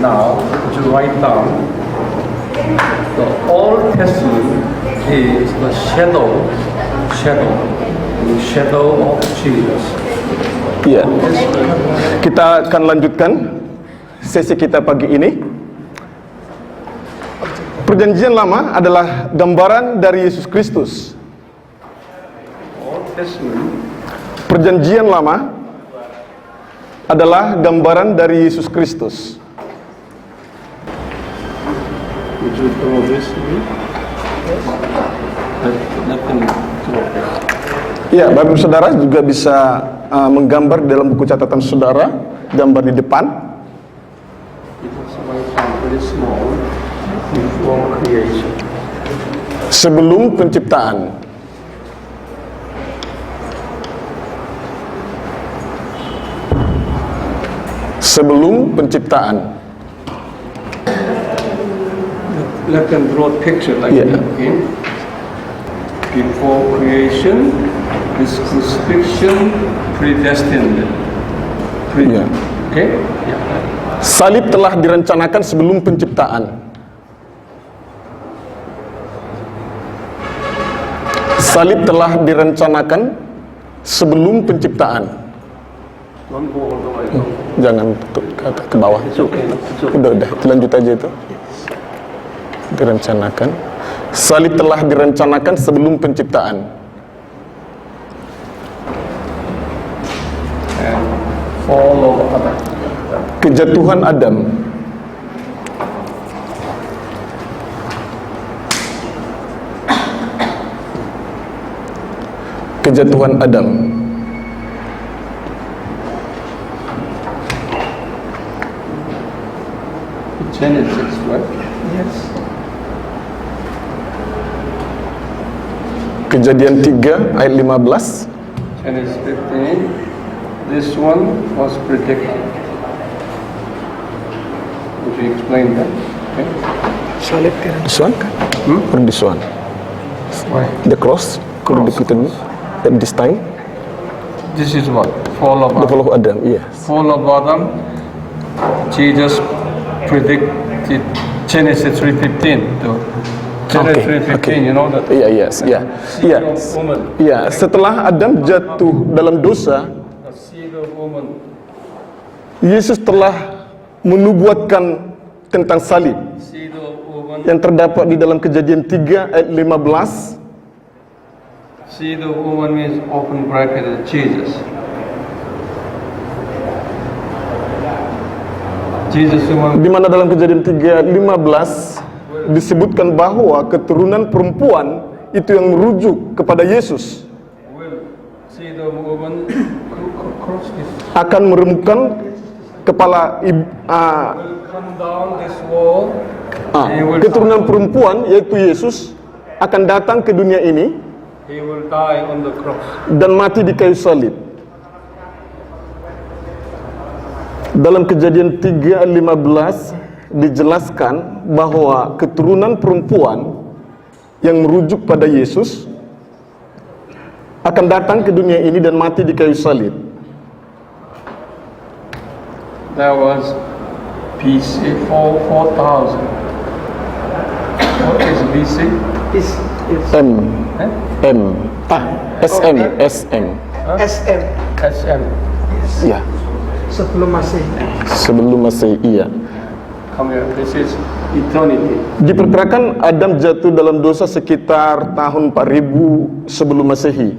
now to write down the Old Testament is the shadow of Jesus. Iya. Kita akan lanjutkan sesi kita pagi ini. Perjanjian Lama adalah gambaran dari Yesus Kristus. Old Testament Perjanjian Lama adalah gambaran dari Yesus Kristus. Would you draw this to me? Let them draw it. Ya, Bapak Ibu Saudara juga bisa menggambar di dalam buku catatan saudara, gambar di depan. It was very small before creation. Sebelum penciptaan. Sebelum penciptaan. Let them draw a picture like Yeah. that. Okay? Before creation, this crucifixion predestined. Yeah. Okay? Yeah. Salib telah direncanakan sebelum penciptaan. Salib telah direncanakan sebelum penciptaan. Don't go all the way. Jangan ke bawah. It's okay. It's okay. Udah, lanjut aja itu. Direncanakan. Salib telah direncanakan sebelum penciptaan. And fall of Adam. Kejatuhan Adam. Kejatuhan Adam. Genesis, right? Yes. Kejadian 3 ayat 15. Genesis 15. This one was predicted. Would you explain that? Okay. Salib This one? Or this one? Why? The cross could be put at this time. This is what? Fall of The Adam. fall of Adam, yes. Fall of Adam. Jesus predicted Genesis 3:15. Genesis 3:15. You know that. Iya, yes, iya. Seed Iya. of woman. Iya, setelah Adam jatuh dalam dosa, The seed of woman. Yesus telah menubuatkan tentang salib Seed of woman. yang terdapat di dalam Kejadian 3 ayat 15. Seed of woman means open bracket Jesus. Jesus woman. Di mana dalam Kejadian 3 ayat 15 disebutkan bahwa keturunan perempuan itu yang merujuk kepada Yesus Will seed of woman cross this. akan meremukkan kepala Will come down this wall. He will keturunan perempuan yaitu Yesus akan datang ke dunia ini He will die on the cross. dan mati di kayu salib. Dalam Kejadian 3 ayat 15 dijelaskan bahwa keturunan perempuan yang merujuk pada Yesus akan datang ke dunia ini dan mati di kayu salib. There was BC 4000. What is BC? is M Eh? M SM SM SM SM. ya sebelum Masehi. sebelum Masehi, iya. Come here. This is eternity. Diperkirakan Adam jatuh dalam dosa sekitar tahun 4000 sebelum Masehi.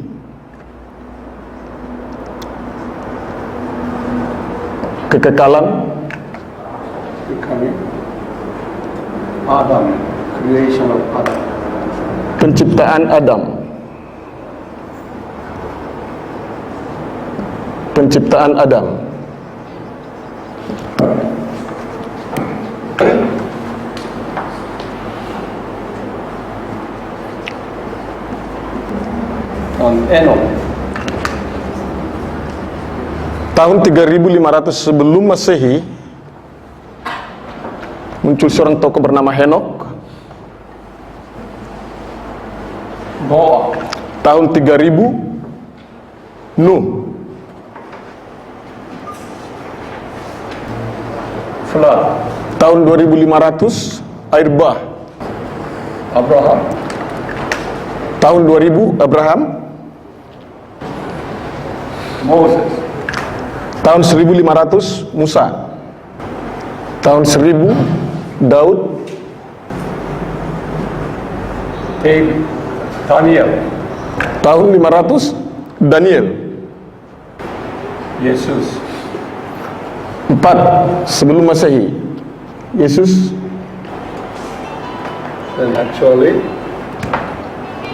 Kekekalan Becoming Adam. Creation of Adam. penciptaan Adam. Penciptaan Adam. On Enoch. Tahun 3500 sebelum Masehi muncul seorang tokoh bernama Henokh. Noah. Tahun 3000 Nuh. Flood. Tahun 2500 air bah. Abraham. Tahun 2000 Abraham. Moses. Tahun 1500 Musa. Tahun 1000 Daud. David. Daniel. Tahun 500 Daniel. Yesus. 4 sebelum Masehi Yesus. And actually,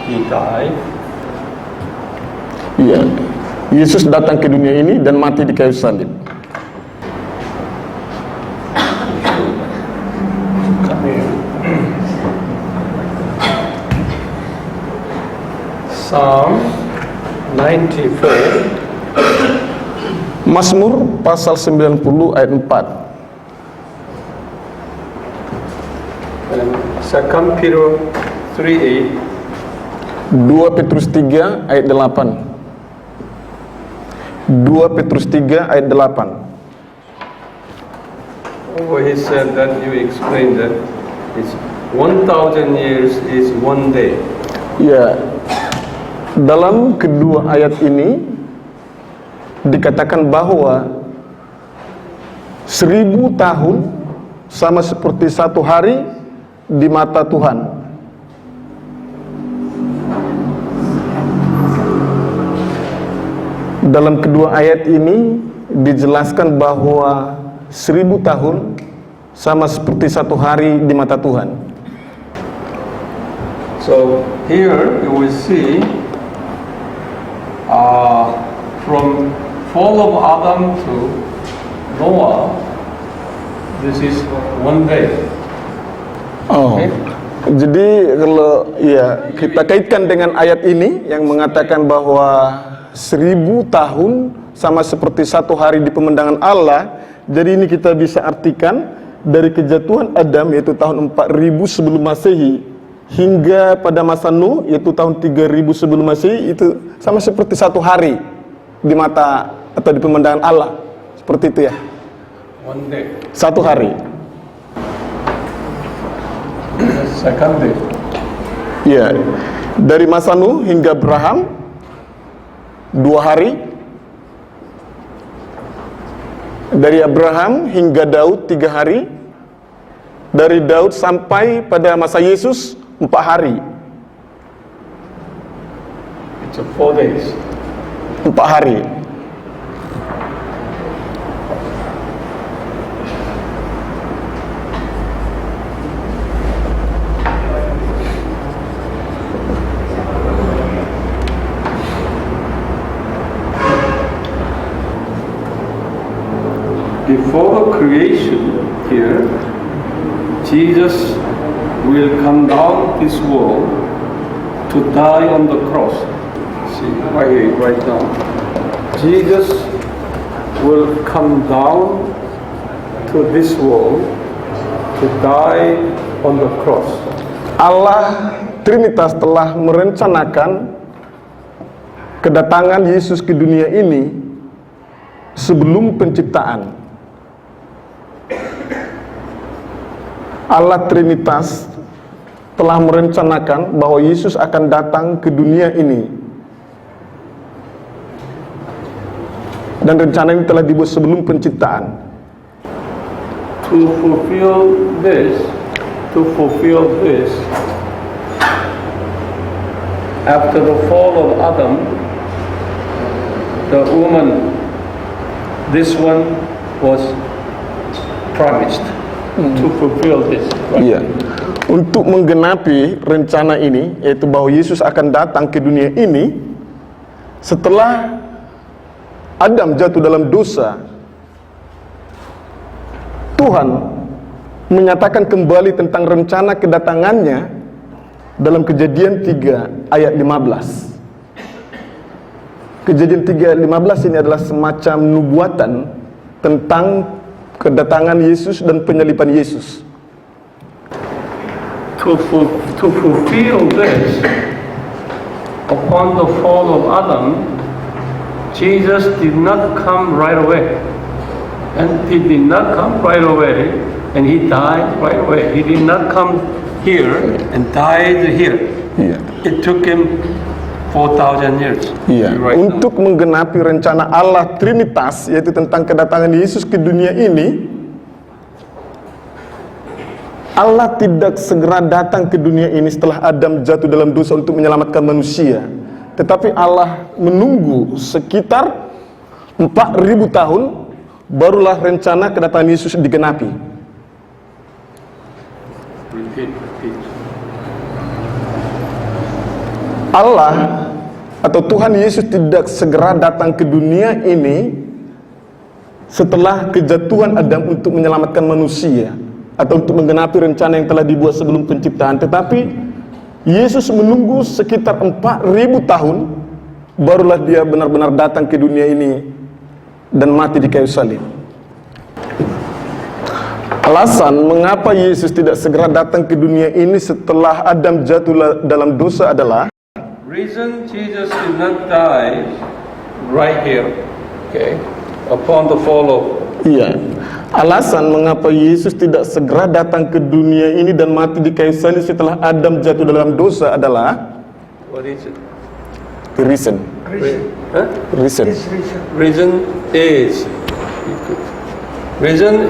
he died. Ya, Yesus datang ke dunia ini dan mati di kayu salib. Psalm 94. Mazmur pasal 90 ayat 4. And 2 Peter 3:8. 2 Petrus 3 ayat 8. 2 Petrus 3 ayat 8. Where he said that you explained that it's 1,000 years is one day. Ya, dalam kedua ayat ini dikatakan bahwa 1000 tahun sama seperti satu hari di mata Tuhan. Dalam kedua ayat ini dijelaskan bahwa 1000 tahun sama seperti satu hari di mata Tuhan. So here you will see from fall of Adam to Noah, this is one day. Oh. Okay. Jadi kalau ya kita kaitkan dengan ayat ini yang mengatakan bahwa 1000 tahun sama seperti satu hari di pemandangan Allah. Jadi ini kita bisa artikan dari kejatuhan Adam yaitu tahun 4000 sebelum Masehi hingga pada masa Nuh yaitu tahun 3000 sebelum Masehi, itu sama seperti satu hari di mata atau di pemandangan Allah. Seperti itu ya. One day. Satu hari. Second day. Ya, dari masa Nuh hingga Abraham 2 hari. Dari Abraham hingga Daud 3 hari. Dari Daud sampai pada masa Yesus 4 hari. It's 4 days. 4 hari. Before the creation here, Jesus will come down this world to die on the cross. See, right here, right now. Jesus will come down to this world to die on the cross. Allah Trinitas telah merencanakan kedatangan Yesus ke dunia ini sebelum penciptaan. Allah Trinitas telah merencanakan bahwa Yesus akan datang ke dunia ini. Dan rencana ini telah dibuat sebelum penciptaan. To fulfill this, after the fall of Adam, the woman, this one was promised to fulfill this. Iya. Untuk menggenapi rencana ini, yaitu bahwa Yesus akan datang ke dunia ini setelah Adam jatuh dalam dosa, Tuhan menyatakan kembali tentang rencana kedatangannya dalam Kejadian 3 ayat 15. Kejadian 3 ayat 15 ini adalah semacam nubuatan tentang kedatangan Yesus dan penyaliban Yesus. To fulfill this, upon the fall of Adam, Jesus did not come right away. And he did not come right away and he died right away. He did not come here and died here. Iya. It took him 4,000 years. Iya. Right now. Untuk menggenapi rencana Allah Trinitas, yaitu tentang kedatangan Yesus ke dunia ini, Allah tidak segera datang ke dunia ini setelah Adam jatuh dalam dosa untuk menyelamatkan manusia. Tetapi Allah menunggu sekitar 4.000 tahun, barulah rencana kedatangan Yesus digenapi. Repeat. Allah atau Tuhan Yesus tidak segera datang ke dunia ini setelah kejatuhan Adam untuk menyelamatkan manusia atau untuk menggenapi rencana yang telah dibuat sebelum penciptaan. Tetapi Yesus menunggu sekitar 4.000 tahun, barulah dia benar-benar datang ke dunia ini dan mati di kayu salib. Alasan mengapa Yesus tidak segera datang ke dunia ini setelah Adam jatuh dalam dosa adalah Reason Jesus did not die right here, okay, upon the fall of. Iya. Alasan mengapa Yesus tidak segera datang ke dunia ini dan mati di kayu salib setelah Adam jatuh dalam dosa adalah What is it? reason. Huh? Reason. This reason. Reason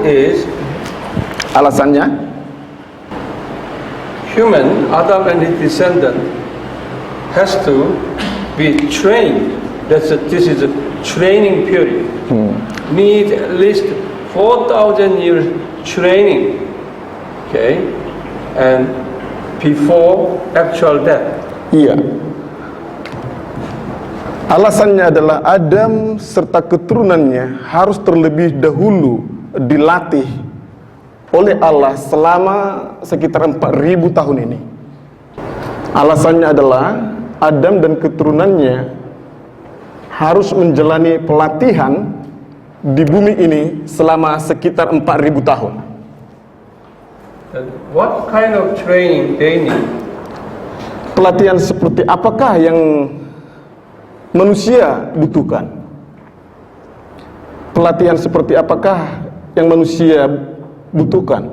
is Alasannya human, Adam and his descendant, has to be trained. This is a training period. Need at least 4,000 years training, okay, and before actual death. iya. Alasannya adalah Adam serta keturunannya harus terlebih dahulu dilatih oleh Allah selama sekitar 4.000 tahun ini. Alasannya adalah Adam dan keturunannya harus menjalani pelatihan di bumi ini selama sekitar 4.000 tahun. And what kind of training they need? Pelatihan seperti apakah yang manusia butuhkan? Pelatihan seperti apakah yang manusia butuhkan?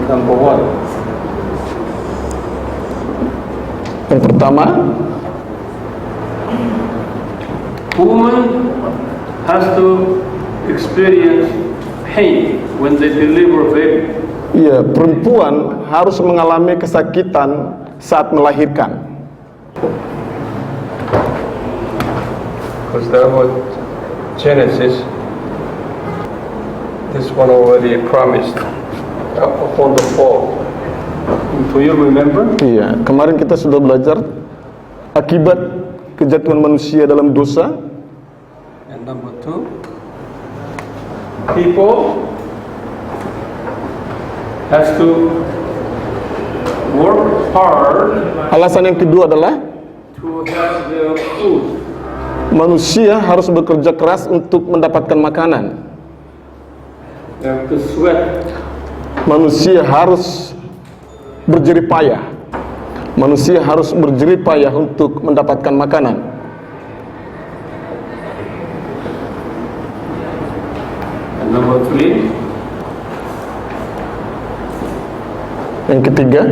Number one, Yang pertama, woman has to experience pain when they deliver a baby. ya, perempuan harus mengalami kesakitan saat melahirkan. Because that was Genesis. This one already promised upon the fall. Do you remember? Iya, kemarin kita sudah belajar akibat kejatuhan manusia dalam dosa. And number two, people has to work hard Alasan yang kedua adalah to have their food. manusia harus bekerja keras untuk mendapatkan makanan. They have to sweat. Manusia harus berjerih payah. Manusia harus berjerih payah untuk mendapatkan makanan. And number three, Yang ketiga,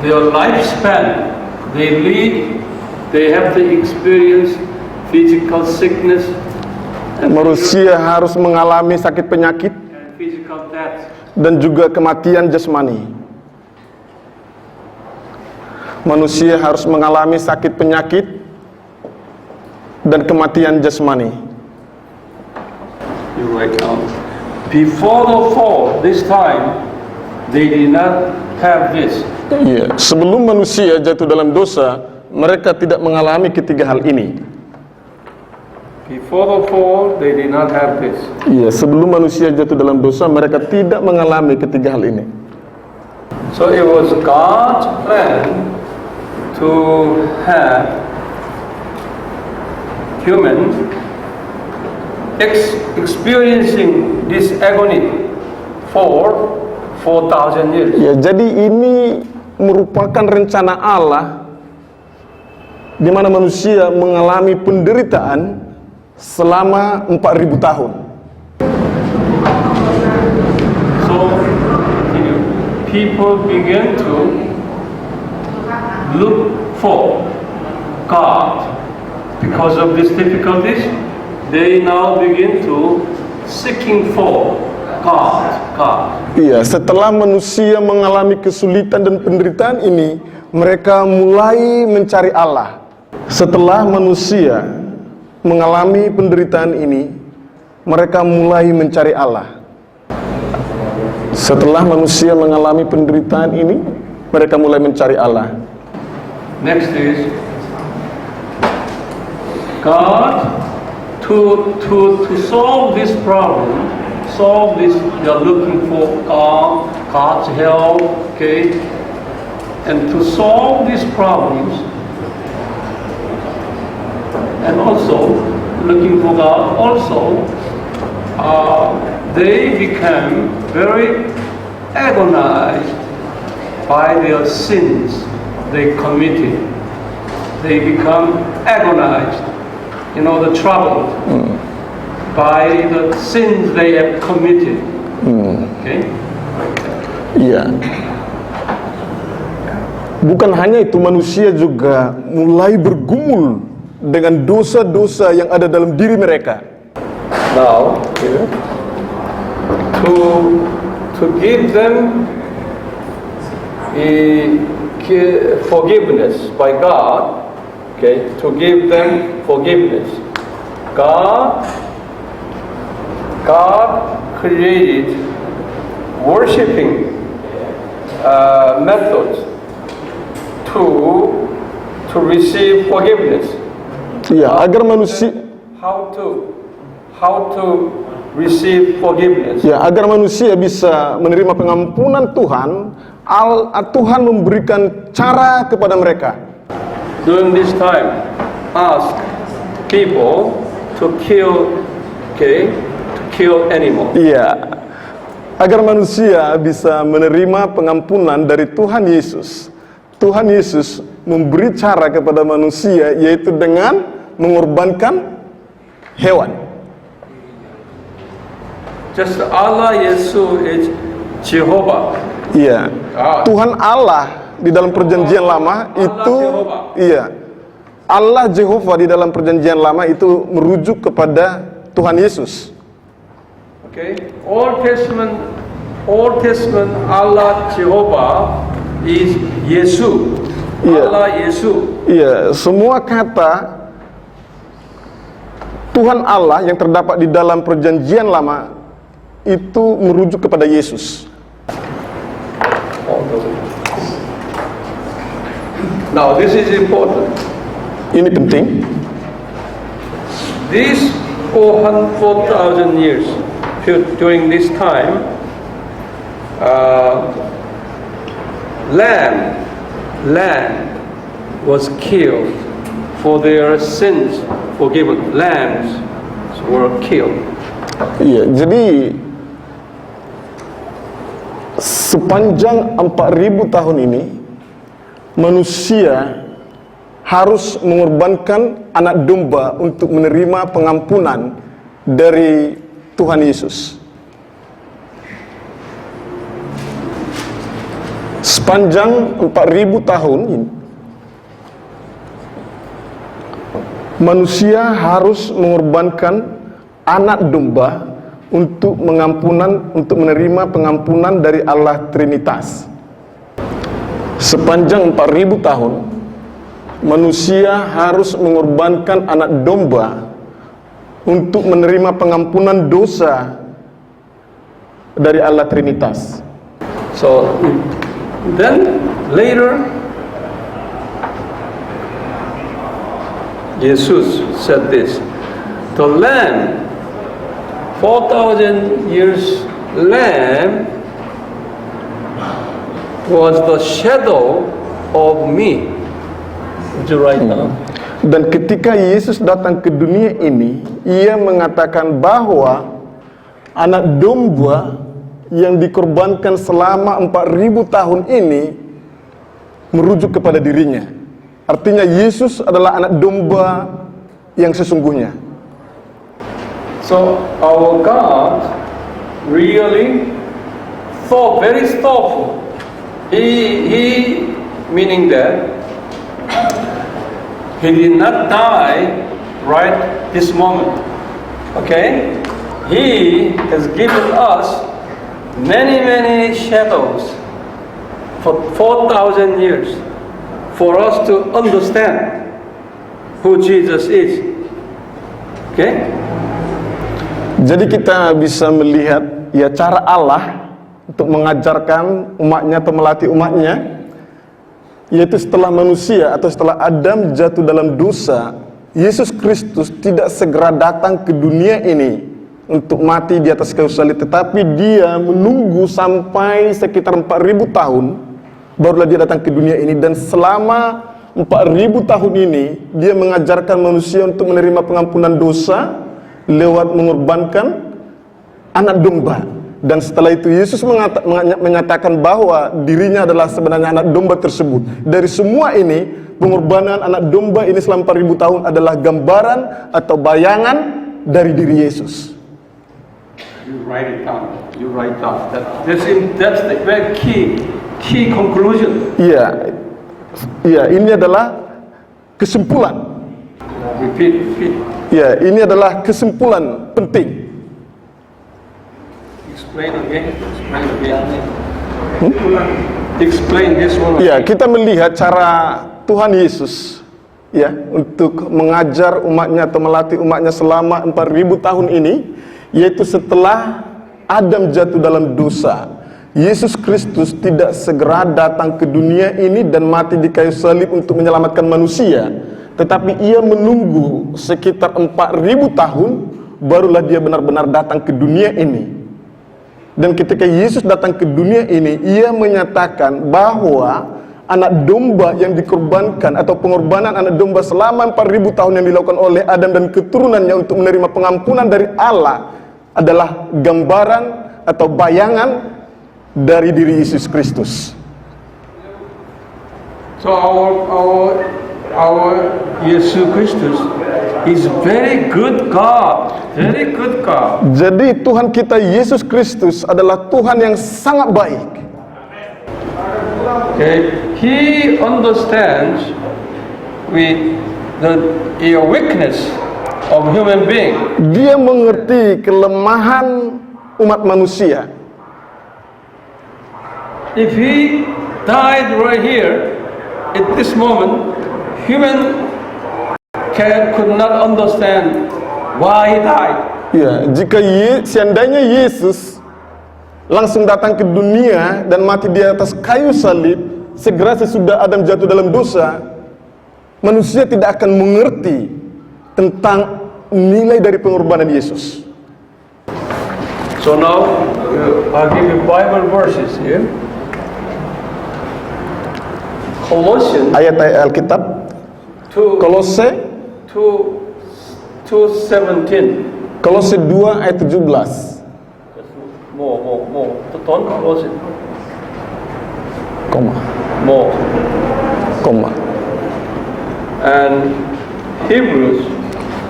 their lifespan, they have to experience physical sickness and manusia harus mengalami sakit penyakit physical death. dan juga kematian jasmani. Manusia harus mengalami sakit penyakit dan kematian jasmani. You write down. Before the fall, this time, they did not have this. Iya, sebelum manusia jatuh dalam dosa, mereka tidak mengalami ketiga hal ini. Before the fall, they did not have this. Iya, sebelum manusia jatuh dalam dosa, mereka tidak mengalami ketiga hal ini. So it was God's plan to have humans experiencing this agony for 4,000 years. Ya, jadi ini merupakan rencana Allah di mana manusia mengalami penderitaan selama 4.000 tahun. people began to look for God. Because of these difficulties, they now begin to seeking for God. Iya, setelah manusia mengalami kesulitan dan penderitaan ini, mereka mulai mencari Allah. Setelah manusia mengalami penderitaan ini, mereka mulai mencari Allah. Setelah manusia mengalami penderitaan ini, mereka mulai mencari Allah. Next is God to solve this problem. They are looking for God's help, okay? And to solve these problems, and also looking for God, they became very agonized by their sins they committed. They become agonized, the troubled by the sins they have committed. Okay? Iya. Bukan hanya itu, manusia juga mulai bergumul dengan dosa-dosa yang ada dalam diri mereka. Now, to give them forgiveness by God, okay, to give them forgiveness, God created worshiping methods to receive forgiveness. Ya, agar manusia How to receive forgiveness. Ya, agar manusia bisa menerima pengampunan Tuhan, Tuhan memberikan cara kepada mereka. During this time, ask people to kill animals. Iya, agar manusia bisa menerima pengampunan dari Tuhan Yesus. Tuhan Yesus memberi cara kepada manusia, yaitu dengan mengorbankan hewan. Just Allah Yesus is Jehovah. Iya, Tuhan Allah di dalam perjanjian lama itu, iya, Allah Jehovah di dalam perjanjian lama itu merujuk kepada Tuhan Yesus. Okay, Old Testament Allah Jehovah is Yesus. Iya. Allah Yesus. Iya, semua kata Tuhan Allah yang terdapat di dalam perjanjian lama itu merujuk kepada Yesus. Now this is important. Ini penting. These 4,000 years during this time, lamb was killed for their sins forgiven. Lambs were killed. Iya, jadi sepanjang 4.000 tahun ini manusia harus mengorbankan anak domba untuk menerima pengampunan dari Tuhan Yesus. Sepanjang 4.000 tahun ini manusia harus mengorbankan anak domba untuk menerima pengampunan dari Allah Trinitas. Sepanjang 4.000 tahun manusia harus mengorbankan anak domba untuk menerima pengampunan dosa dari Allah Trinitas. So then later Jesus said this, the lamb, 4,000 years lamb was the shadow of me. Would you write down? Dan ketika Yesus datang ke dunia ini, ia mengatakan bahwa anak domba yang dikorbankan selama 4.000 tahun ini merujuk kepada dirinya. Artinya Yesus adalah anak domba yang sesungguhnya. So our God really very thoughtful He meaning that he did not die right this moment. Okay? He has given us many shadows for 4,000 years for us to understand who Jesus is. Okay? Jadi kita bisa melihat ya cara Allah untuk mengajarkan umatnya atau melatih umatnya, yaitu setelah manusia atau setelah Adam jatuh dalam dosa, Yesus Kristus tidak segera datang ke dunia ini untuk mati di atas kayu salib, tetapi dia menunggu sampai sekitar 4.000 tahun barulah dia datang ke dunia ini. Dan selama 4.000 tahun ini dia mengajarkan manusia untuk menerima pengampunan dosa lewat mengorbankan anak domba. Dan setelah itu Yesus menyatakan bahwa dirinya adalah sebenarnya anak domba tersebut. Dari semua ini, pengorbanan anak domba ini selama 4.000 tahun adalah gambaran atau bayangan dari diri Yesus. You write it down. You write down. That's the very key conclusion. Iya, ini adalah kesimpulan. Repeat. Ya, ini adalah kesimpulan penting. Explain again. Explain this one. Ya, kita melihat cara Tuhan Yesus ya untuk mengajar umatnya atau melatih umatnya selama 4.000 tahun ini, yaitu setelah Adam jatuh dalam dosa. Yesus Kristus tidak segera datang ke dunia ini dan mati di kayu salib untuk menyelamatkan manusia, tetapi ia menunggu sekitar 4.000 tahun barulah dia benar-benar datang ke dunia ini. Dan ketika Yesus datang ke dunia ini, ia menyatakan bahwa anak domba yang dikorbankan atau pengorbanan anak domba selama 4.000 tahun yang dilakukan oleh Adam dan keturunannya untuk menerima pengampunan dari Allah adalah gambaran atau bayangan dari diri Yesus Kristus. So our Yesus Kristus is very good God. Very good God. Jadi Tuhan kita Yesus Kristus adalah Tuhan yang sangat baik. Okay, He understands with the weakness of human being. Dia mengerti kelemahan umat manusia. If He died right here at this moment, human could not understand why He died. Ya, jika seandainya Yesus langsung datang ke dunia dan mati di atas kayu salib segera sesudah Adam jatuh dalam dosa, manusia tidak akan mengerti tentang nilai dari pengorbanan Yesus. So now I'll give you Bible verses here. Colossians Ayat-ayat Alkitab Kolose 2:17. Kolose 2 ayat 17. More. Don't close it. Koma. More. Koma. And Hebrews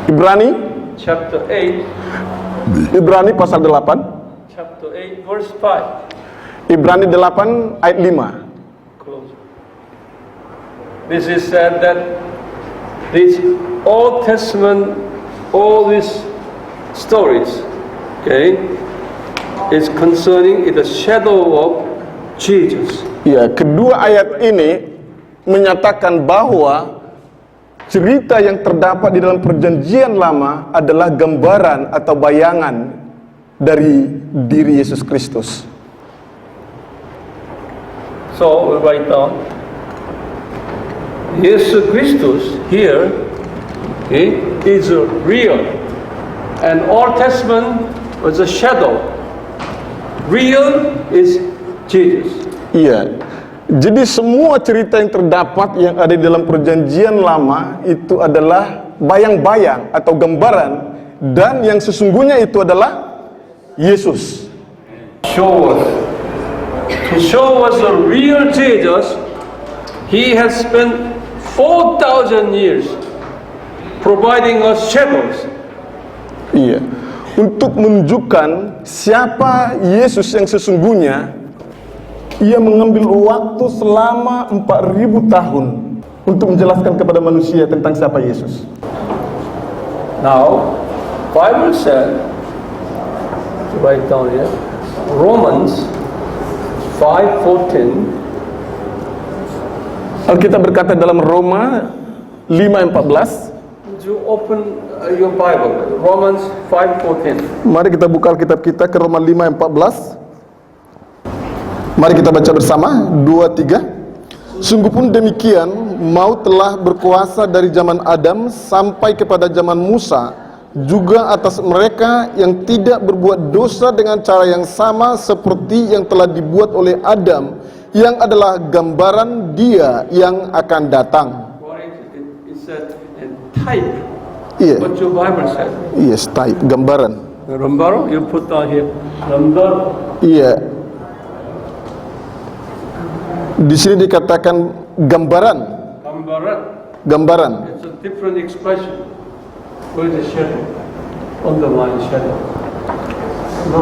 Ibrani chapter 8. Ibrani pasal 8. Chapter 8 verse 5. Ibrani 8 ayat 5. Close. This is said that this Old Testament, all these stories, okay, is concerning the shadow of Jesus. Ya, kedua ayat ini menyatakan bahwa cerita yang terdapat di dalam perjanjian lama adalah gambaran atau bayangan dari diri Yesus Kristus. So we write down Jesus Christus here, okay, is real, and Old Testament was a shadow. Real is Jesus. Iya. Jadi semua cerita yang terdapat yang ada di dalam perjanjian lama itu adalah bayang-bayang atau gambaran, dan yang sesungguhnya itu adalah Yesus. To show us the real Jesus, He has spent 4,000 years providing us shadows. Iya. Untuk menunjukkan siapa Yesus yang sesungguhnya, Ia mengambil waktu selama 4.000 tahun untuk menjelaskan kepada manusia tentang siapa Yesus. Now, Bible said, write down here, Romans 5:14. Alkitab berkata dalam Roma 5:14. Would you open your Bible, Romans 5:14. Mari kita buka Alkitab kita ke Roma 5:14. Mari kita baca bersama, 2, 3. Sungguh pun demikian, maut telah berkuasa dari zaman Adam sampai kepada zaman Musa, juga atas mereka yang tidak berbuat dosa dengan cara yang sama seperti yang telah dibuat oleh Adam, yang adalah gambaran Dia yang akan datang. It said type. Iya. What your Bible said. Yes, type, gambaran. Number, you put down here. Number. Iya. Di sini dikatakan gambaran. Gambaran. It's a different expression. Where is the shadow? Underline shadow. No,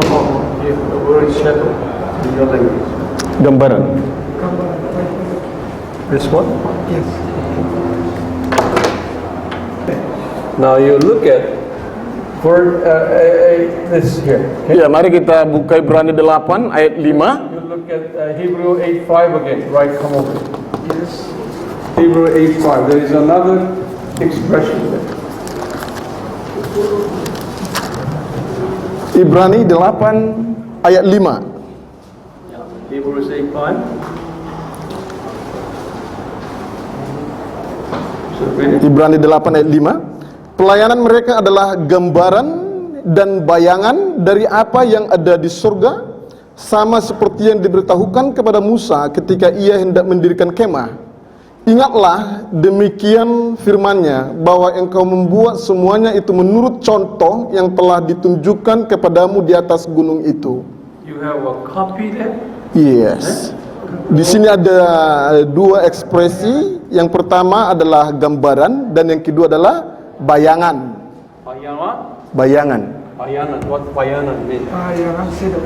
where is shadow? In your language. Gambaran. This one? Yes. Now you look at word this here. Ya, mari kita buka Ibrani 8 ayat 5. You look at Hebrew 8:5 again. Right, come over. Yes. Hebrew 8:5. There is another expression there. Ibrani 8 ayat 5. Hebrews 8:5. So read it. Ibrani 8 ayat 5. Pelayanan mereka adalah gambaran dan bayangan dari apa yang ada di surga, sama seperti yang diberitahukan kepada Musa ketika ia hendak mendirikan kemah. Ingatlah demikian firman-Nya, bahwa engkau membuat semuanya itu menurut contoh yang telah ditunjukkan kepadamu di atas gunung itu. You have a copy there. Yes. Di sini ada dua ekspresi. Yang pertama adalah gambaran dan yang kedua adalah bayangan. Bayangan. Bayangan. What bayangan mean? Yang sudah.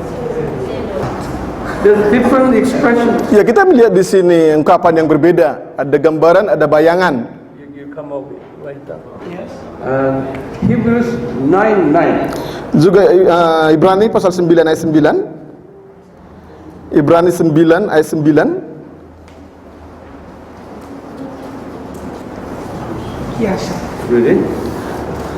There's different expressions. Ya, kita melihat di sini ungkapan yang berbeda. Ada gambaran, ada bayangan. You come over right down. Yes. And Hebrews 9:9. Juga Ibrani pasal 9 ayat 9. Ibrani 9 ayat 9. Kiasan. Really?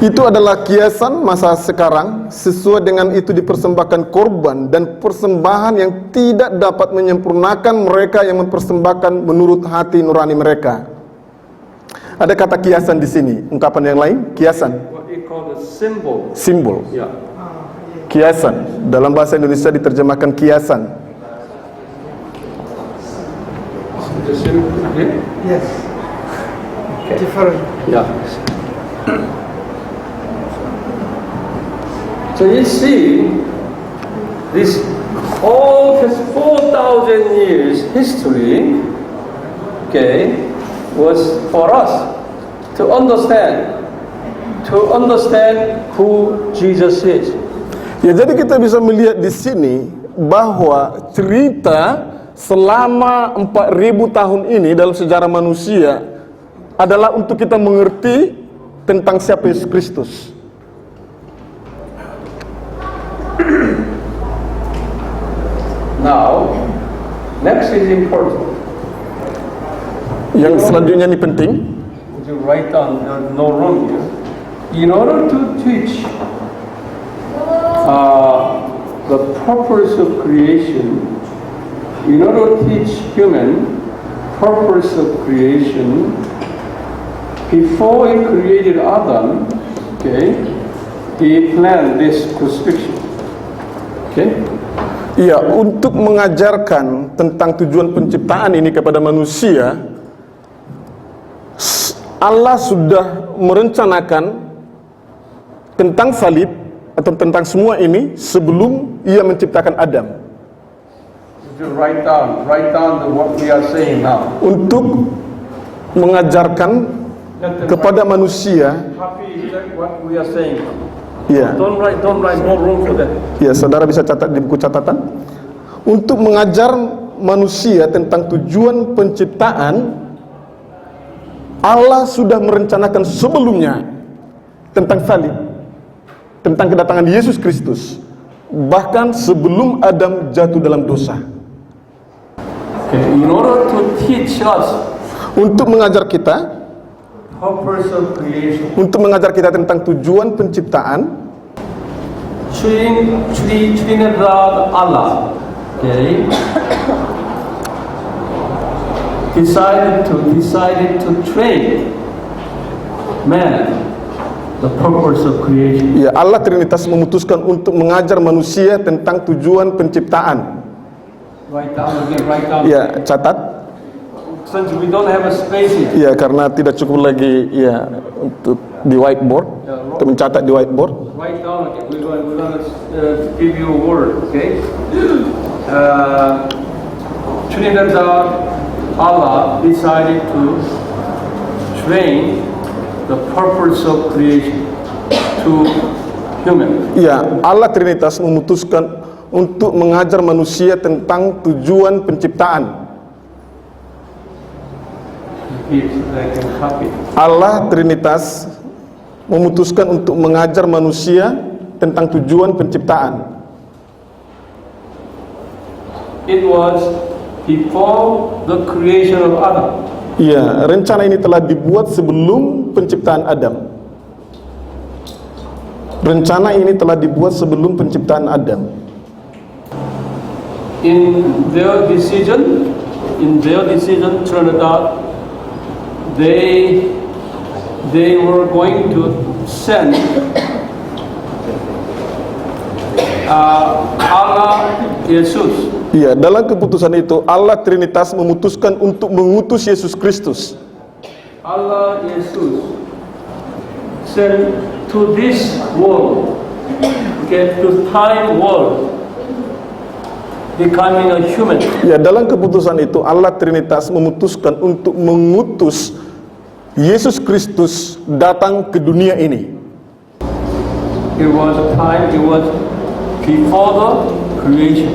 Itu adalah kiasan masa sekarang, sesuai dengan itu dipersembahkan korban dan persembahan yang tidak dapat menyempurnakan mereka yang mempersembahkan menurut hati nurani mereka. Ada kata kiasan di sini. Ungkapan yang lain, kiasan. What we call the symbol. Simbol. Yeah. Kiasan. Dalam bahasa Indonesia diterjemahkan kiasan. The symbol. Yeah. Yes. Different. Yeah. So you see, this all this 4,000 years history, okay, was for us to understand who Jesus is. Ya, jadi kita bisa melihat di sini bahwa cerita selama 4.000 tahun ini dalam sejarah manusia adalah untuk kita mengerti tentang siapa Yesus Kristus. Now, next is important. Yang selanjutnya ini penting. Would you write down? No room here. In order to teach the purpose of creation, in order to teach human purpose of creation, before He created Adam, okay, He planned this crucifixion. Okay. Ya, untuk mengajarkan tentang tujuan penciptaan ini kepada manusia, Allah sudah merencanakan tentang salib atau tentang semua ini sebelum Ia menciptakan Adam. Write down what we are saying now. Untuk mengajarkan kepada manusia, what we are saying. ya. Don't write, no room for that. Ya, saudara bisa catat di buku catatan. Untuk mengajar manusia tentang tujuan penciptaan, Allah sudah merencanakan sebelumnya tentang salib, tentang kedatangan Yesus Kristus, bahkan sebelum Adam jatuh dalam dosa. Okay, in order to teach us Untuk mengajar kita, purpose of creation, untuk mengajar kita tentang tujuan penciptaan, Trinidad Allah, okay, decided to train man the purpose of creation. ya, Allah Trinitas memutuskan untuk mengajar manusia tentang tujuan penciptaan. Write down again, write down. Ya, catat. Since we don't have a space here. Ya, karena tidak cukup lagi ya untuk di whiteboard, untuk mencatat di whiteboard. Write down again. We're going to give you a word, okay? Trinidad Allah decided to train the purpose of creation to human. Ya, Allah Trinitas memutuskan untuk mengajar manusia tentang tujuan penciptaan. Here, I can copy. Allah Trinitas memutuskan untuk mengajar manusia tentang tujuan penciptaan. It was before the creation of Adam. Ya, rencana ini telah dibuat sebelum penciptaan Adam. Rencana ini telah dibuat sebelum penciptaan Adam. In their decision, Trinidad, they were going to send Allah Yesus. Ya, dalam keputusan itu Allah Trinitas memutuskan untuk mengutus Yesus Kristus. Allah Yesus sent to this world, okay, to time world, becoming a human. Ya, dalam keputusan itu Allah Trinitas memutuskan untuk mengutus Yesus Kristus datang ke dunia ini. It was before the creation.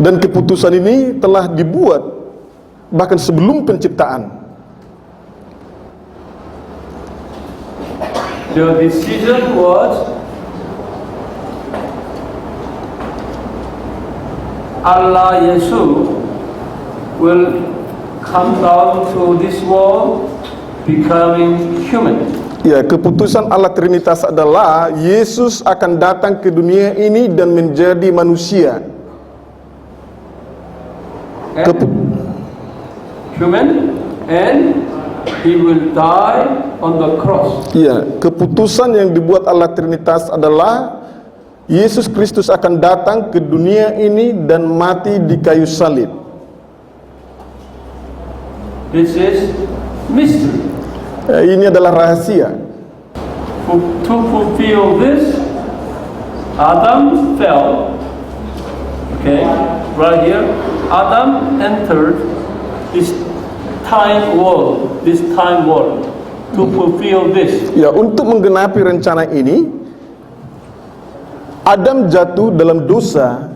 Dan keputusan ini telah dibuat bahkan sebelum penciptaan. The decision was Allah Yesus will come down to this world becoming human. Ya, keputusan Allah Trinitas adalah Yesus akan datang ke dunia ini dan menjadi manusia. Human, and he will die on the cross. Ya, keputusan yang dibuat Allah Trinitas adalah Yesus Kristus akan datang ke dunia ini dan mati di kayu salib. This is mystery. Ini adalah rahasia. To fulfill this, Adam fell. Okay, right here, Adam entered this time world. To fulfill this. Ya, untuk menggenapi rencana ini, Adam jatuh dalam dosa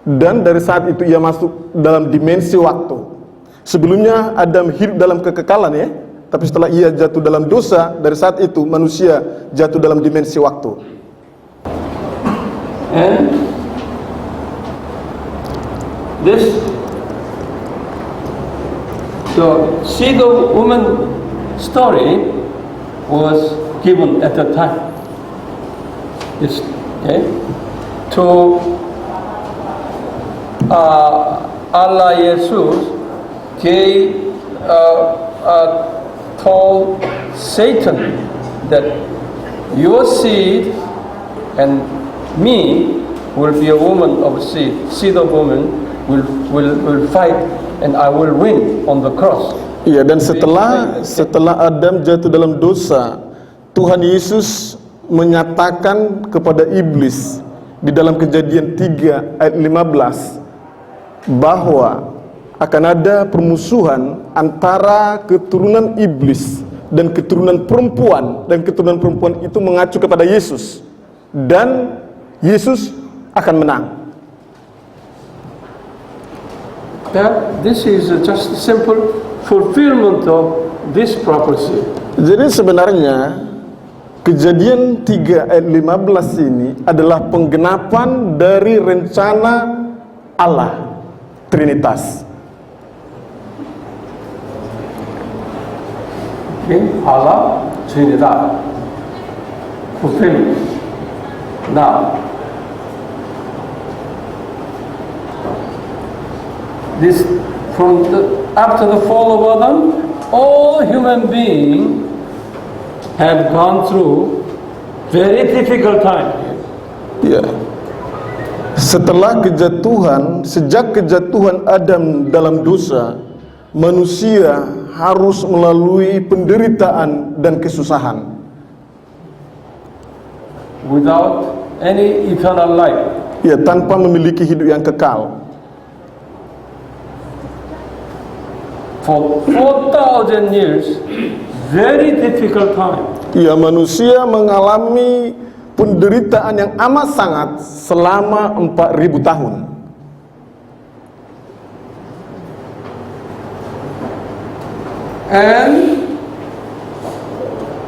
dan dari saat itu ia masuk dalam dimensi waktu. Sebelumnya Adam hidup dalam kekekalan, ya, tapi setelah ia jatuh dalam dosa, dari saat itu manusia jatuh dalam dimensi waktu. And this, the seed of woman story was given at the time. It's okay to Allah Jesus gave told Satan that your seed and me will be a woman of seed of woman will fight and I will win on the cross. Iya, dan setelah Adam jatuh dalam dosa, Tuhan Yesus menyatakan kepada iblis di dalam Kejadian 3 ayat 15 bahwa akan ada permusuhan antara keturunan iblis dan keturunan perempuan, dan keturunan perempuan itu mengacu kepada Yesus, dan Yesus akan menang. that this is just simple fulfillment of this prophecy. Jadi sebenarnya Kejadian 3 ayat 15 ini adalah penggenapan dari rencana Allah Trinitas. Okay? Allah Trinidad. Fulfillment. Now, this after the fall of Adam, all human beings have gone through very difficult time. Ya. Setelah kejatuhan, sejak kejatuhan Adam dalam dosa, manusia harus melalui penderitaan dan kesusahan. Without any eternal life. Ya, tanpa memiliki hidup yang kekal. For 4,000 years, very difficult time. Ya, manusia mengalami penderitaan yang amat sangat selama 4.000 tahun. And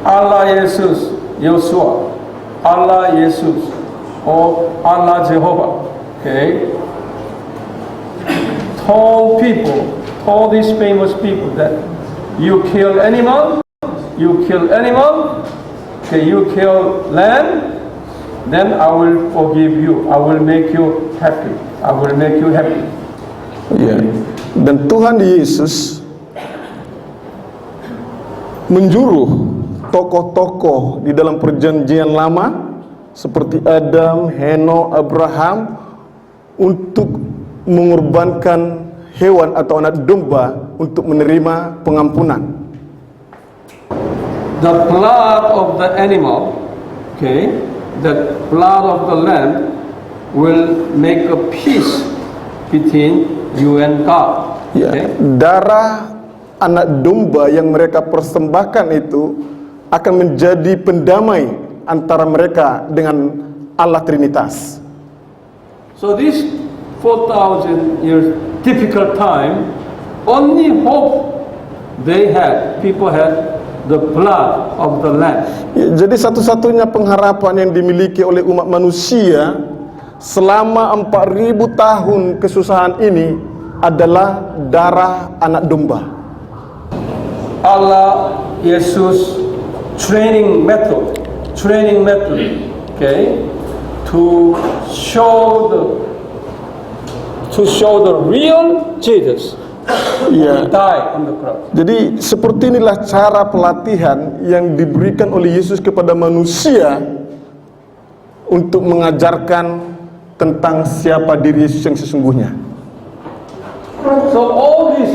Allah Yesus, Yeshua, Allah Yesus, or Allah Jehovah, okay, told these famous people that you kill animal, okay, you kill lamb, then I will forgive you, I will make you happy, I will make you happy. Ya. Dan Tuhan Yesus menjuruh tokoh-tokoh di dalam perjanjian lama seperti Adam, Henokh, Abraham untuk mengorbankan hewan atau anak domba untuk menerima pengampunan. The blood of the animal, okay, the blood of the lamb will make a peace between you and God. Ya, Okay? darah anak domba yang mereka persembahkan itu akan menjadi pendamai antara mereka dengan Allah Trinitas. So this 4,000 years difficult time, only hope people had the blood of the lamb. Ya, jadi satu-satunya pengharapan yang dimiliki oleh umat manusia selama 4.000 tahun kesusahan ini adalah darah anak domba. Allah Yesus training method, okay, to show the real Jesus. Ya. Die on the cross. Jadi seperti inilah cara pelatihan yang diberikan oleh Yesus kepada manusia untuk mengajarkan tentang siapa diri Yesus yang sesungguhnya. So all this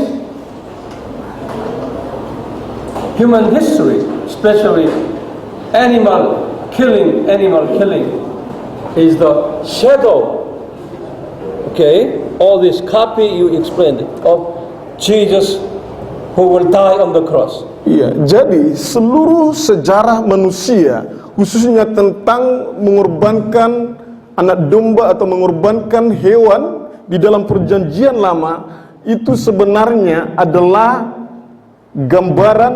human history, especially animal killing, is the shadow. Okay, all this copy you explained of Jesus who will die on the cross. Iya, jadi seluruh sejarah manusia, khususnya tentang mengorbankan anak domba atau mengorbankan hewan di dalam perjanjian lama, itu sebenarnya adalah gambaran,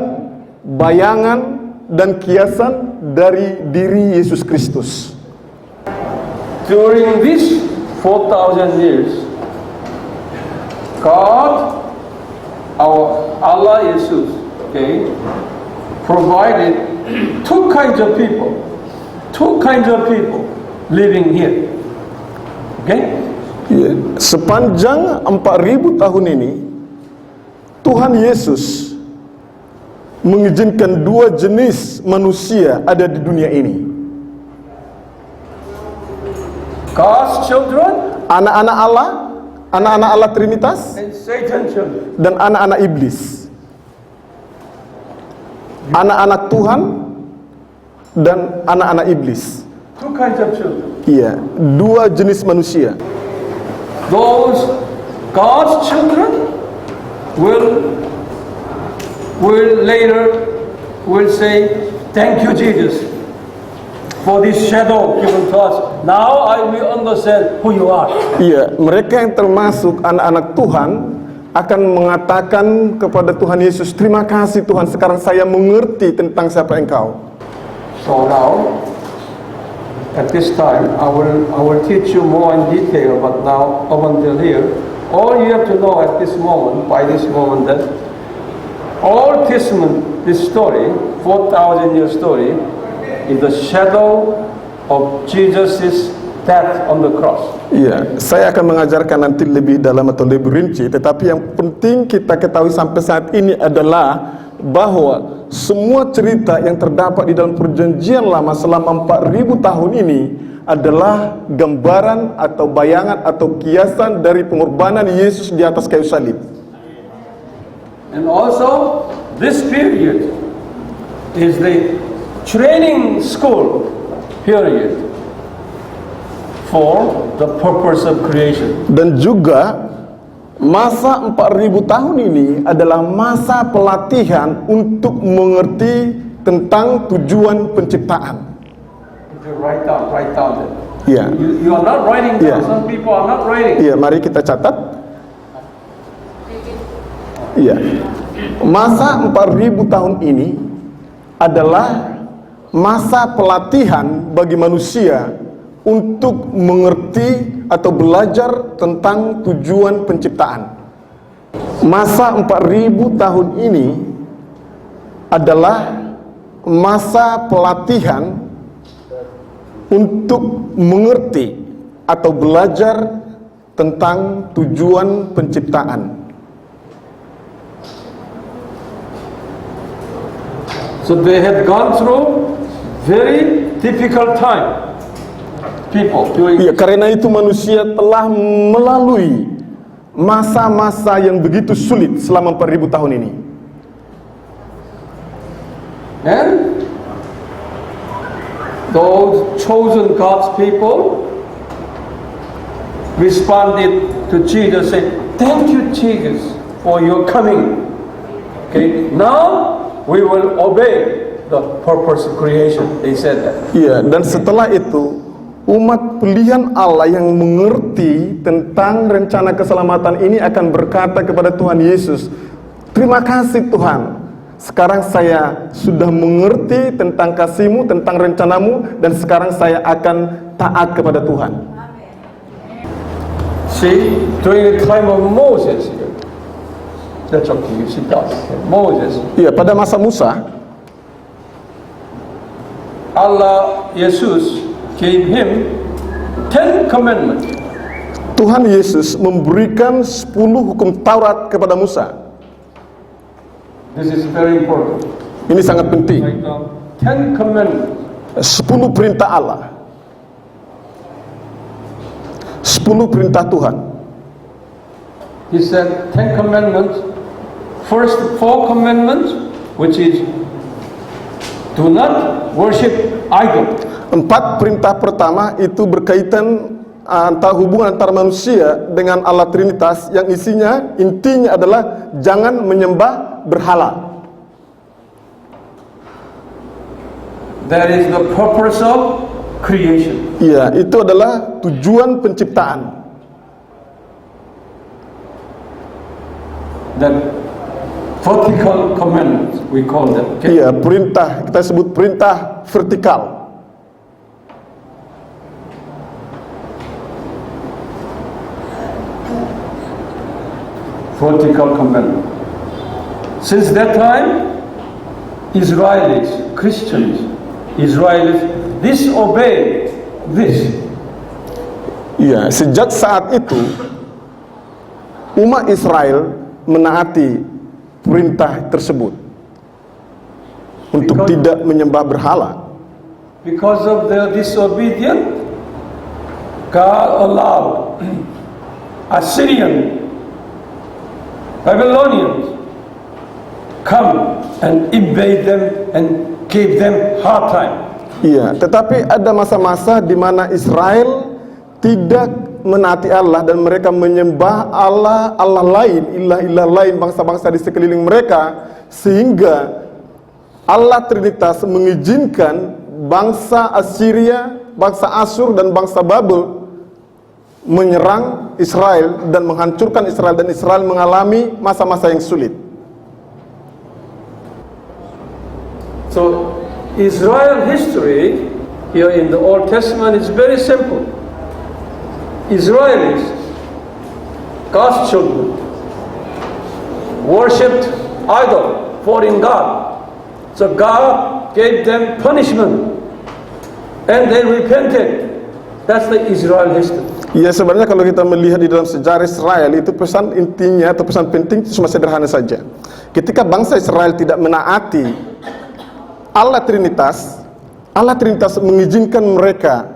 bayangan, dan kiasan dari diri Yesus Kristus. During this 4,000 years, God, our Allah Jesus, okay, provided two kinds of people living here. Okay? Ya, sepanjang 4.000 tahun ini, Tuhan Yesus mengizinkan dua jenis manusia ada di dunia ini. God's children Anak-anak Allah Trinitas, and Satan's children. dan anak-anak iblis. Anak-anak Tuhan dan anak-anak iblis. Two kinds of children. Iya, dua jenis manusia. Those God's children will later say, "Thank you, Jesus, for this shadow given to us. Now I will understand who you are." Iya, mereka yang termasuk anak-anak Tuhan akan mengatakan kepada Tuhan Yesus, terima kasih Tuhan, sekarang saya mengerti tentang siapa Engkau. So now, at this time, I will teach you more in detail, but now, up until here, all you have to know at this moment, by this moment, that Old Testament, this story, 4,000 year story, is the shadow of Jesus' death on the cross. Iya, saya akan mengajarkan nanti lebih dalam atau lebih rinci, tetapi yang penting kita ketahui sampai saat ini adalah bahwa semua cerita yang terdapat di dalam perjanjian lama selama 4.000 tahun ini adalah gambaran atau bayangan atau kiasan dari pengorbanan Yesus di atas kayu salib. And also, this period is the training school period for the purpose of creation. Dan juga masa 4.000 tahun ini adalah masa pelatihan untuk mengerti tentang tujuan penciptaan. You write down that. Iya. You are not writing down. Yeah. Some people are not writing. Iya, mari kita catat. Iya. Masa 4.000 tahun ini adalah masa pelatihan bagi manusia untuk mengerti atau belajar tentang tujuan penciptaan. Masa 4.000 tahun ini adalah masa pelatihan untuk mengerti atau belajar tentang tujuan penciptaan. So they had gone through very difficult time. People doing. Ya, karena itu manusia telah melalui masa-masa yang begitu sulit selama 4.000 tahun ini. And those chosen God's people responded to Jesus, saying, "Thank you, Jesus, for your coming. Okay, now we will obey the purpose of creation." They said that. Iya, dan setelah itu umat pilihan Allah yang mengerti tentang rencana keselamatan ini akan berkata kepada Tuhan Yesus, terima kasih Tuhan, sekarang saya sudah mengerti tentang kasih-Mu, tentang rencanamu, dan sekarang saya akan taat kepada Tuhan. See, during the time of Moses, that's okay, you sit down. Moses, Iya, pada masa Musa, Allah, Yesus, gave him 10 commandments. Tuhan Yesus memberikan 10 hukum Taurat kepada Musa. This is very important. Ini sangat penting. Like 10 commandments. 10 perintah Allah, 10 perintah Tuhan. He said 10 commandments. First 4 commandments, which is do not worship idol. 4 perintah pertama itu berkaitan antara hubungan antara manusia dengan Allah Trinitas, yang intinya adalah jangan menyembah berhala. That is the purpose of creation. Iya, itu adalah tujuan penciptaan. That vertical commandments, we call them. Okay? Iya, perintah, kita sebut perintah vertikal. Vertical commandment. Since that time, Israelis, Christians, Israelis disobey this. Iya, sejak saat itu umat Israel menaati perintah tersebut untuk tidak menyembah berhala. Because of their disobedience, God allowed Assyrian, Babylonians come and invade them and gave them hard time. Iya, tetapi ada masa-masa di mana Israel tidak menaati Allah dan mereka menyembah Allah lain, ilah-ilah lain, bangsa-bangsa di sekeliling mereka, sehingga Allah Trinitas mengizinkan bangsa Assyria, bangsa Asyur, dan bangsa Babel menyerang Israel dan menghancurkan Israel, dan Israel mengalami masa-masa yang sulit. So Israel history here in the Old Testament is very simple. Israelis, God's children, worshipped idol, foreign god. So God gave them punishment and they repented. That's the Israel history. Ya, sebenarnya kalau kita melihat di dalam sejarah Israel, itu pesan intinya atau pesan penting itu cuma sederhana saja. Ketika bangsa Israel tidak menaati Allah Trinitas mengizinkan mereka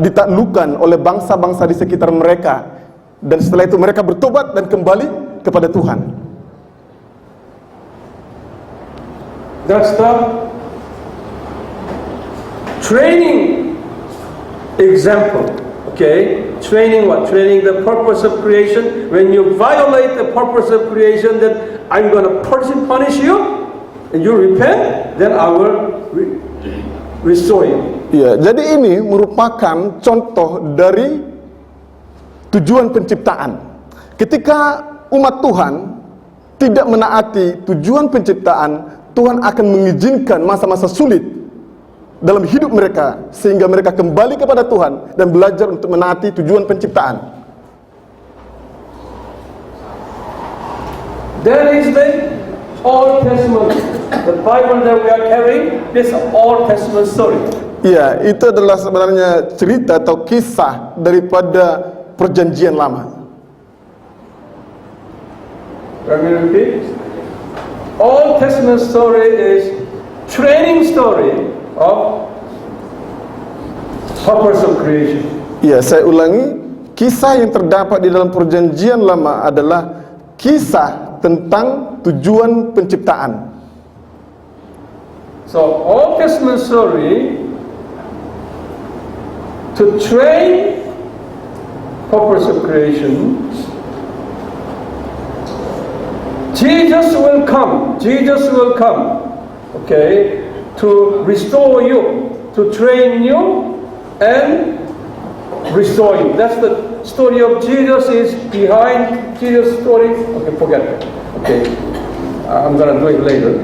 ditaklukkan oleh bangsa-bangsa di sekitar mereka, dan setelah itu mereka bertobat dan kembali kepada Tuhan. That's the training example. Okay, training what? Training the purpose of creation. When you violate the purpose of creation, then I'm going to punish you, and you repent, then I will restore you. Ya, jadi ini merupakan contoh dari tujuan penciptaan. Ketika umat Tuhan tidak menaati tujuan penciptaan, Tuhan akan mengizinkan masa-masa sulit dalam hidup mereka, sehingga mereka kembali kepada Tuhan dan belajar untuk menaati tujuan penciptaan. That is the Old Testament, the Bible that we are carrying. This Old Testament story. Ya, itu adalah sebenarnya cerita atau kisah daripada perjanjian lama. Let me repeat. Old Testament story is training story of purpose of creation. Ya, saya ulangi, kisah yang terdapat di dalam perjanjian lama adalah kisah tentang tujuan penciptaan. So Old Testament story to train purpose of creation. Jesus will come, okay, to restore you, to train you and restore you. That's the story of Jesus, is behind Jesus' story. Okay, forget it. Okay, I'm gonna do it later.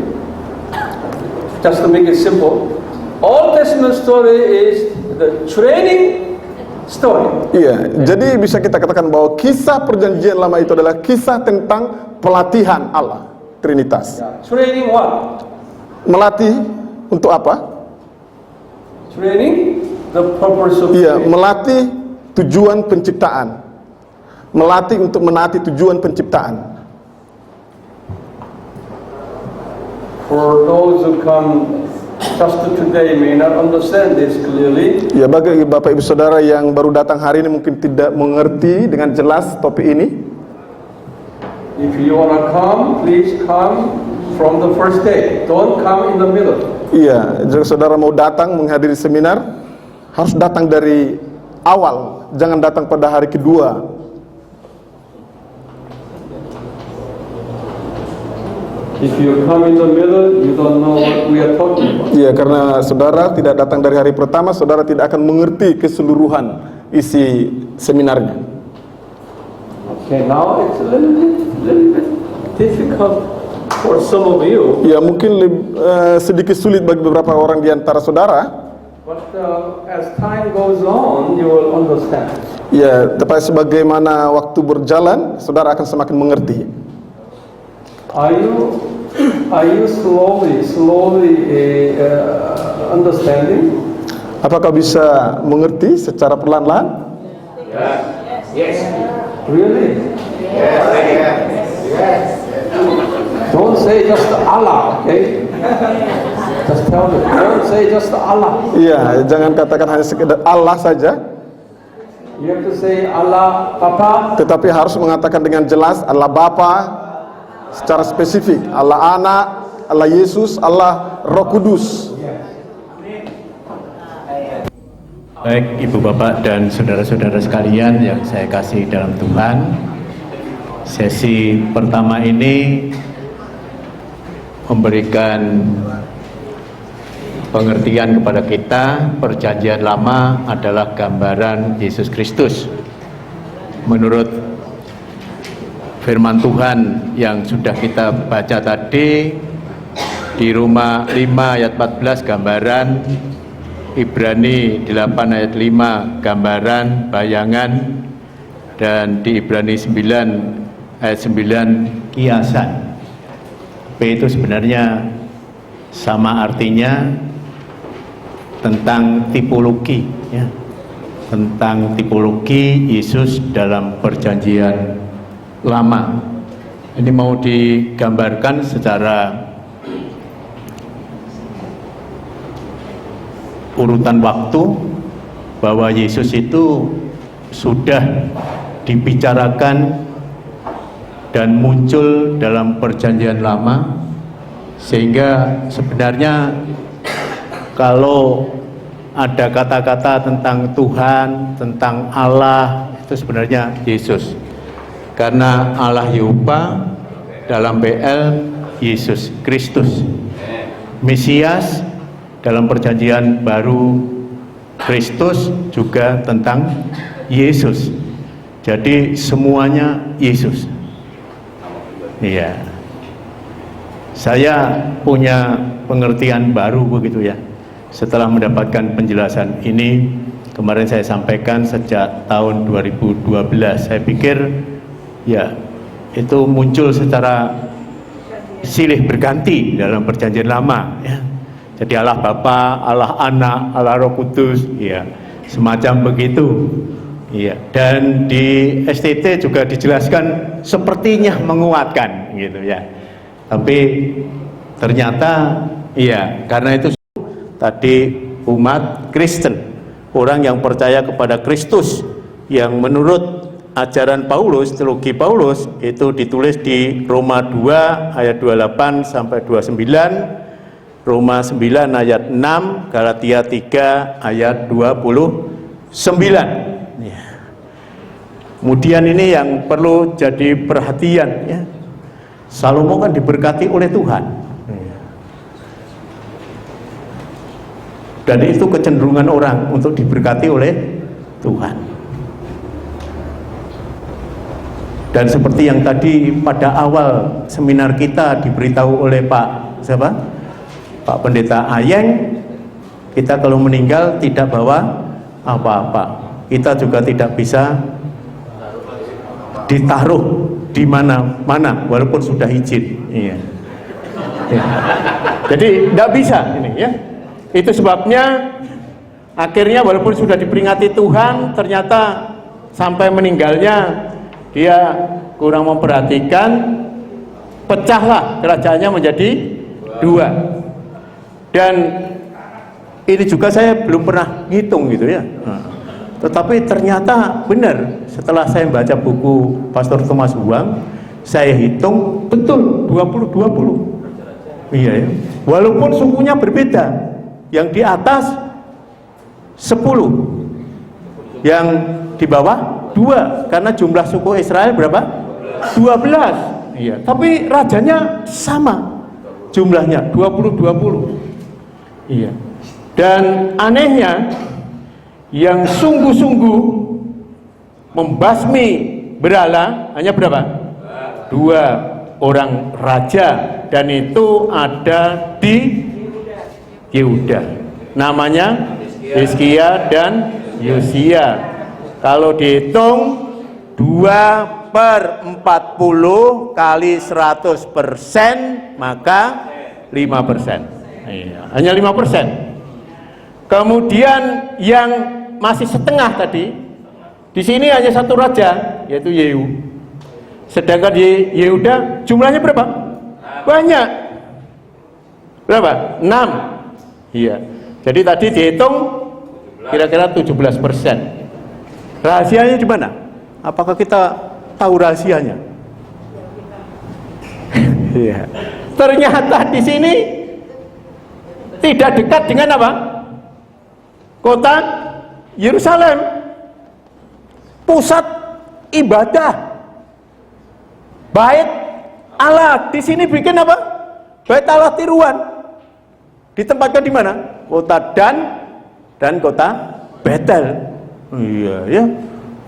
Just to make it simple, Old Testament story is the training story. Iya, jadi bisa kita katakan bahwa kisah perjanjian lama itu adalah kisah tentang pelatihan Allah Trinitas. Training what? Melatih untuk apa? Training the purpose of Iya, creation. melatih tujuan penciptaan. Melatih untuk menaati tujuan penciptaan. For those who come just today may not understand this clearly. Ya, bagi Bapak Ibu Saudara yang baru datang hari ini mungkin tidak mengerti dengan jelas topik ini. If you wanna come, please come from the first day. Don't come in the middle. Iya, jika saudara mau datang menghadiri seminar, harus datang dari awal, jangan datang pada hari kedua. If you come in the middle, you don't know what we are talking about. Iya, karena saudara tidak datang dari hari pertama, saudara tidak akan mengerti keseluruhan isi seminarnya. Okay, now it's a little bit difficult for some of you. Ya, mungkin sedikit sulit bagi beberapa orang di antara saudara. But as time goes on, you will understand. Ya, tapi sebagaimana waktu berjalan, saudara akan semakin mengerti. Are you slowly understanding? Apakah bisa mengerti secara perlahan-lahan? Yes. Really? Yes. Don't say just Allah, okay? Just tell me. Don't say just Allah. Iya, jangan katakan hanya sekedar Allah saja. You have to say Allah Papa. Tetapi harus mengatakan dengan jelas Allah Bapa secara spesifik, Allah Anak, Allah Yesus, Allah Roh Kudus. Baik Ibu Bapak dan saudara-saudara sekalian yang saya kasih dalam Tuhan, sesi pertama ini memberikan pengertian kepada kita, perjanjian lama adalah gambaran Yesus Kristus. Menurut firman Tuhan yang sudah kita baca tadi, di Roma 5 ayat 14 gambaran, Ibrani 8 ayat 5 gambaran, bayangan, dan di Ibrani 9 ayat 9 kiasan. P itu sebenarnya sama artinya tentang tipologi, ya, tentang tipologi Yesus dalam perjanjian lama. Ini mau digambarkan secara urutan waktu bahwa Yesus itu sudah dibicarakan dan muncul dalam perjanjian lama, sehingga sebenarnya kalau ada kata-kata tentang Tuhan, tentang Allah, itu sebenarnya Yesus. Karena Allah Yehova dalam PL Yesus Kristus, Mesias dalam perjanjian baru Kristus juga tentang Yesus. Jadi semuanya Yesus. Iya. Saya punya pengertian baru begitu ya. Setelah mendapatkan penjelasan ini, kemarin saya sampaikan sejak tahun 2012. Saya pikir ya itu muncul secara silih berganti dalam perjanjian lama ya. Jadi Allah Bapa, Allah Anak, Allah Roh Kudus, ya, semacam begitu. Iya. Dan di STT juga dijelaskan sepertinya menguatkan, gitu ya. Tapi ternyata, iya, karena itu tadi umat Kristen, orang yang percaya kepada Kristus, yang menurut ajaran Paulus, teologi Paulus, itu ditulis di Roma 2 ayat 28 sampai 29. Roma 9 ayat 6, Galatia 3 ayat 29. Ya. Kemudian ini yang perlu jadi perhatian ya. Salomo kan diberkati oleh Tuhan. Dan itu kecenderungan orang untuk diberkati oleh Tuhan. Dan seperti yang tadi pada awal seminar kita diberitahu oleh Pak siapa? Pak Pendeta Ayeng, kita kalau meninggal tidak bawa apa-apa. Kita juga tidak bisa ditaruh di mana-mana walaupun sudah izin. Iya. Ya. Jadi tidak bisa ini ya. Itu sebabnya akhirnya walaupun sudah diperingati Tuhan, ternyata sampai meninggalnya dia kurang memperhatikan, pecahlah kerajaannya menjadi dua. Dan ini juga saya belum pernah ngitung gitu ya. Tetapi ternyata benar, setelah saya baca buku Pastor Thomas Huang, saya hitung betul 20-20. Iya ya. Walaupun sukunya berbeda, yang di atas 10, yang di bawah 2, karena jumlah suku Israel berapa? 12. Iya. Tapi rajanya sama jumlahnya 20-20. Iya. Dan anehnya yang sungguh-sungguh membasmi berhala hanya berapa? 2 orang raja, dan itu ada di Yehuda. Namanya Hizkia dan Yosia. Kalau dihitung 2/40 kali 100%, maka 5%. Iya, hanya 5%. Kemudian yang masih setengah tadi, di sini hanya satu raja, yaitu Yehu. Sedangkan di Yehuda jumlahnya berapa? Banyak. Berapa? 6. Iya. Jadi tadi dihitung kira-kira 17%. Rahasianya di mana? Apakah kita tahu rahasianya? Iya. Ternyata di sini tidak dekat dengan apa? Kota Yerusalem, pusat ibadah, bait Allah. Di sini bikin apa? Bait Allah tiruan. Ditempatkan di mana? kota Dan dan kota Betel. Iya ya,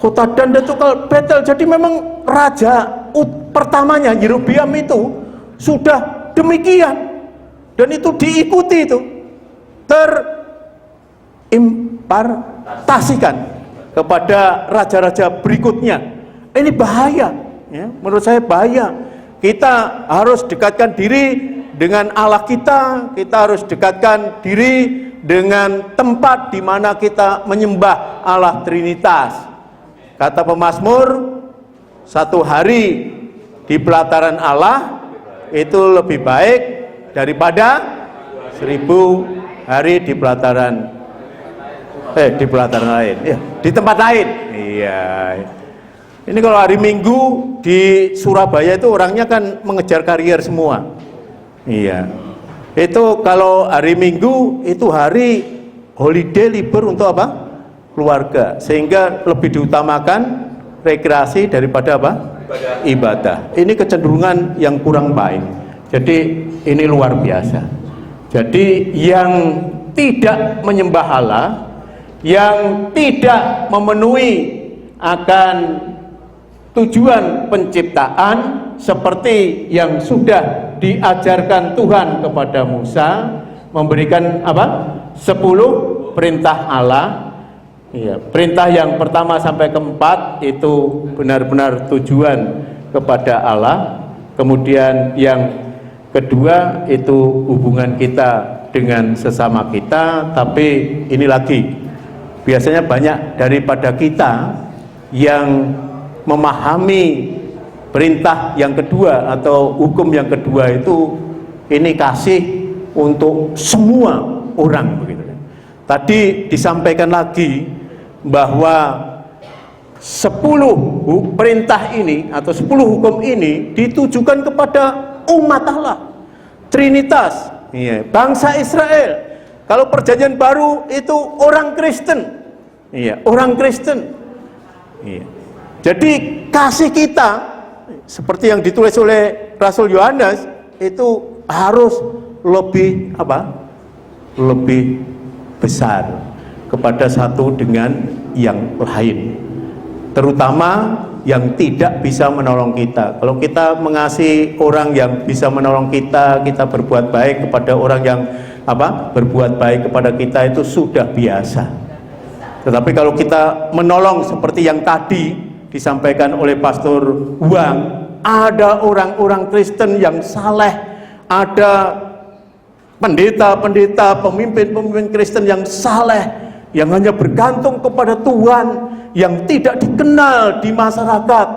kota Dan dan kota Betel. Jadi memang raja pertamanya Yerobeam itu sudah demikian, dan itu diikuti, itu terimpartasikan kepada raja-raja berikutnya. Ini bahaya ya, menurut saya bahaya. Kita harus dekatkan diri dengan Allah kita harus dekatkan diri dengan tempat di mana kita menyembah Allah Trinitas. Kata pemazmur, 1 hari di pelataran Allah itu lebih baik daripada 1000 hari di pelataran lain, ya, di tempat lain. Iya. Ini kalau hari Minggu di Surabaya itu orangnya kan mengejar karier semua. Iya. Itu kalau hari Minggu itu hari holiday, libur untuk apa? Keluarga. Sehingga lebih diutamakan rekreasi daripada apa? Ibadah. Ini kecenderungan yang kurang baik. Jadi ini luar biasa. Jadi yang tidak menyembah Allah, yang tidak memenuhi akan tujuan penciptaan seperti yang sudah diajarkan Tuhan kepada Musa, memberikan apa? 10 perintah Allah. Ya, perintah yang pertama sampai keempat itu benar-benar tujuan kepada Allah. Kemudian yang kedua itu hubungan kita dengan sesama kita. Tapi ini lagi, biasanya banyak daripada kita yang memahami perintah yang kedua atau hukum yang kedua itu ini kasih untuk semua orang begitu. Tadi disampaikan lagi bahwa 10 perintah ini atau 10 hukum ini ditujukan kepada umat Allah, Trinitas, ya, bangsa Israel. Kalau perjanjian baru itu orang Kristen, ya, orang Kristen. Ya. Jadi kasih kita seperti yang ditulis oleh Rasul Yohanes itu harus lebih apa? Lebih besar kepada satu dengan yang lain, terutama yang tidak bisa menolong kita. Kalau kita mengasihi orang yang bisa menolong kita, kita berbuat baik kepada orang yang apa? Berbuat baik kepada kita itu sudah biasa. Tetapi kalau kita menolong seperti yang tadi disampaikan oleh Pastor Huang, ada orang-orang Kristen yang saleh, ada pendeta-pendeta, pemimpin-pemimpin Kristen yang saleh, yang hanya bergantung kepada Tuhan, yang tidak dikenal di masyarakat,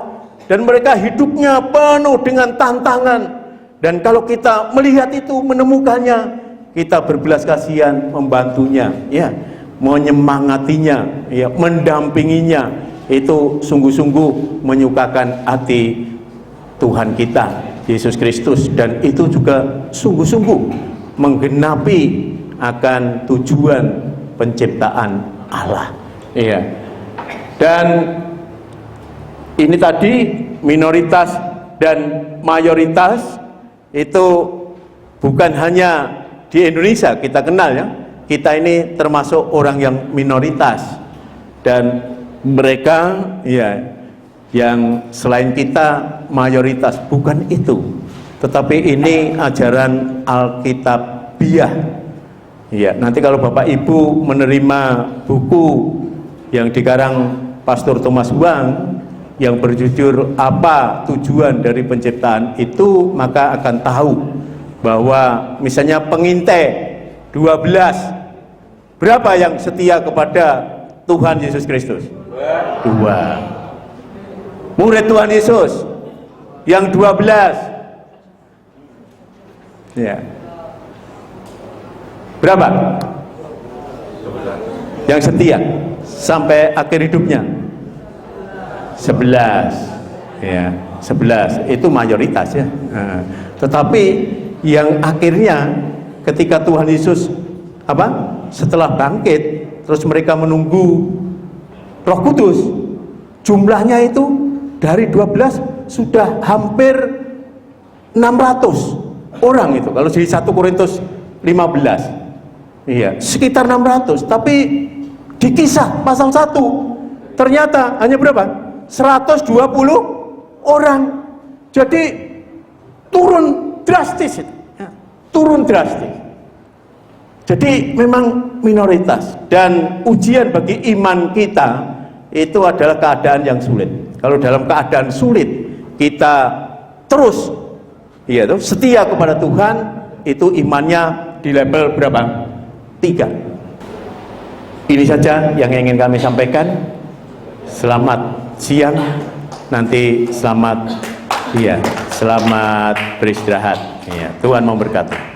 dan mereka hidupnya penuh dengan tantangan. Dan kalau kita melihat itu, menemukannya, kita berbelas kasihan membantunya, ya, menyemangatinya, ya, mendampinginya. Itu sungguh-sungguh menyukakan hati Tuhan kita Yesus Kristus, dan itu juga sungguh-sungguh menggenapi akan tujuan penciptaan Allah. Iya. Dan ini tadi minoritas dan mayoritas itu bukan hanya di Indonesia kita kenal, ya. Kita ini termasuk orang yang minoritas, dan mereka, ya, yang selain kita mayoritas, bukan itu. Tetapi ini ajaran Alkitabiah. Ya, nanti kalau Bapak Ibu menerima buku yang dikarang Pastor Thomas Huang yang berjudul Apa Tujuan dari Penciptaan itu, maka akan tahu bahwa misalnya pengintai 12, berapa yang setia kepada Tuhan Yesus Kristus? 2. Murid Tuhan Yesus yang 12, ya, berapa? 11. Yang setia sampai akhir hidupnya 11, ya, 11 itu mayoritas, ya. Nah, tetapi yang akhirnya ketika Tuhan Yesus apa? Setelah bangkit, terus mereka menunggu Roh Kudus, jumlahnya itu dari 12 sudah hampir 600 orang itu. Kalau di 1 Korintus 15, Iya, sekitar 600. Tapi di Kisah pasal 1 ternyata hanya berapa? 120 orang. Jadi turun drastis itu. Ya, turun drastis. Jadi memang minoritas, dan ujian bagi iman kita itu adalah keadaan yang sulit. Kalau dalam keadaan sulit kita terus setia kepada Tuhan, itu imannya di level berapa? 3. Ini saja yang ingin kami sampaikan. Selamat siang, nanti selamat beristirahat. Tuhan memberkati.